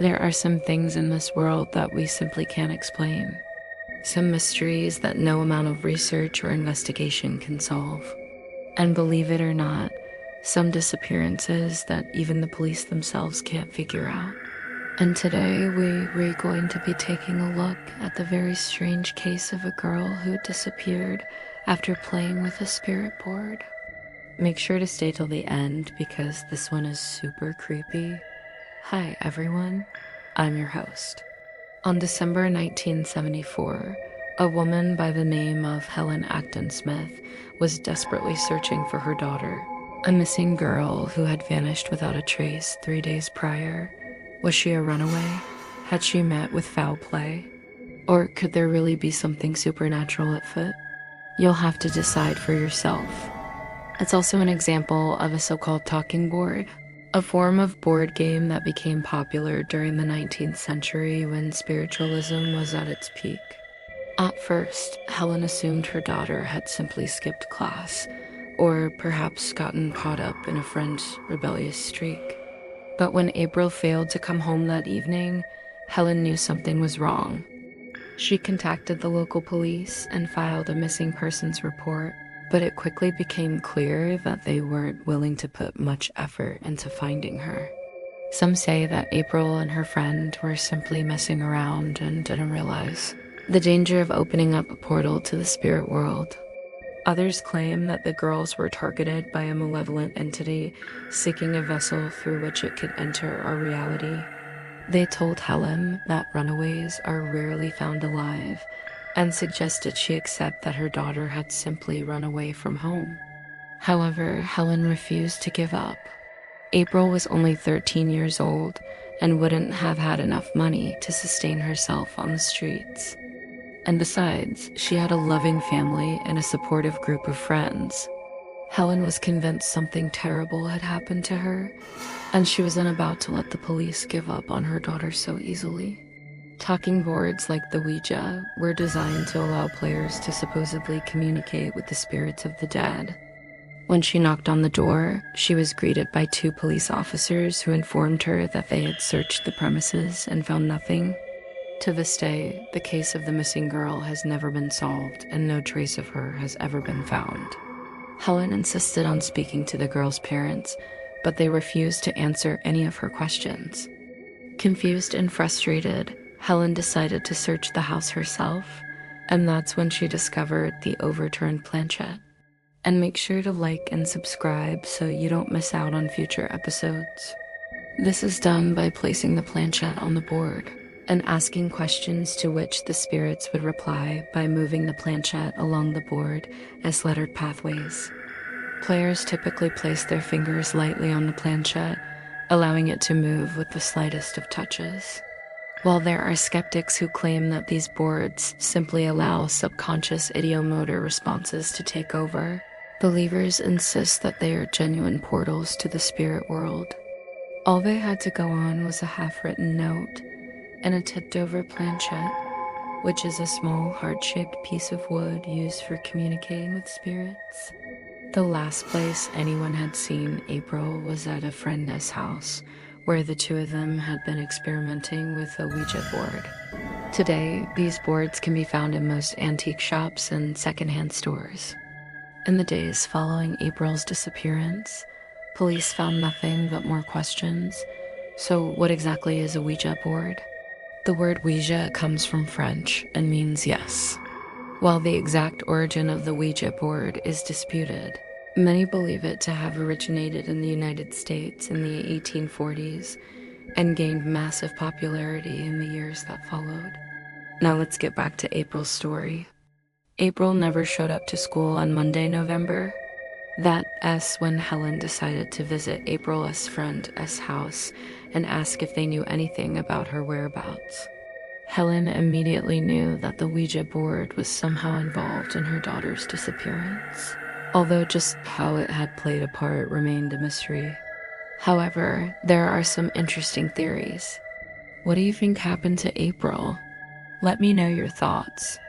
There are some things in this world that we simply can't explain. Some mysteries that no amount of research or investigation can solve. And believe it or not, some disappearances that even the police themselves can't figure out. And today we're going to be taking a look at the very strange case of a girl who disappeared after playing with a spirit board. Make sure to stay till the end because this one is super creepy. Hi everyone, I'm your host. On December 1974, a woman by the name of Helen Acton Smith was desperately searching for her daughter, a missing girl who had vanished without a trace 3 days prior. Was she a runaway? Had she met with foul play? Or could there really be something supernatural at foot? You'll have to decide for yourself. It's also an example of a so-called talking board, a form of board game that became popular during the 19th century when spiritualism was at its peak. At first, Helen assumed her daughter had simply skipped class, or perhaps gotten caught up in a friend's rebellious streak. But when April failed to come home that evening, Helen knew something was wrong. She contacted the local police and filed a missing persons report, but it quickly became clear that they weren't willing to put much effort into finding her. Some say that April and her friend were simply messing around and didn't realize the danger of opening up a portal to the spirit world. Others claim that the girls were targeted by a malevolent entity seeking a vessel through which it could enter our reality. They told Helen that runaways are rarely found alive and suggested she accept that her daughter had simply run away from home. However, Helen refused to give up. April was only 13 years old and wouldn't have had enough money to sustain herself on the streets. And besides, she had a loving family and a supportive group of friends. Helen was convinced something terrible had happened to her, and she wasn't about to let the police give up on her daughter so easily. Talking boards like the Ouija were designed to allow players to supposedly communicate with the spirits of the dead. When she knocked on the door, she was greeted by 2 police officers who informed her that they had searched the premises and found nothing. To this day, the case of the missing girl has never been solved and no trace of her has ever been found. Helen insisted on speaking to the girl's parents, but they refused to answer any of her questions. Confused and frustrated, Helen decided to search the house herself, and that's when she discovered the overturned planchette. And make sure to like and subscribe so you don't miss out on future episodes. This is done by placing the planchette on the board and asking questions to which the spirits would reply by moving the planchette along the board as lettered pathways. Players typically place their fingers lightly on the planchette, allowing it to move with the slightest of touches. While there are skeptics who claim that these boards simply allow subconscious ideomotor responses to take over, believers insist that they are genuine portals to the spirit world. All they had to go on was a half-written note and a tipped-over planchette, which is a small heart-shaped piece of wood used for communicating with spirits. The last place anyone had seen April was at a friend's house, where the 2 of them had been experimenting with a Ouija board. Today, these boards can be found in most antique shops and secondhand stores. In the days following April's disappearance, police found nothing but more questions. So what exactly is a Ouija board? The word Ouija comes from French and means yes. While the exact origin of the Ouija board is disputed, many believe it to have originated in the United States in the 1840s and gained massive popularity in the years that followed. Now let's get back to April's story. April never showed up to school on Monday, November. That's when Helen decided to visit April's friend's house and ask if they knew anything about her whereabouts. Helen immediately knew that the Ouija board was somehow involved in her daughter's disappearance, although just how it had played a part remained a mystery. However, there are some interesting theories. What do you think happened to April? Let me know your thoughts.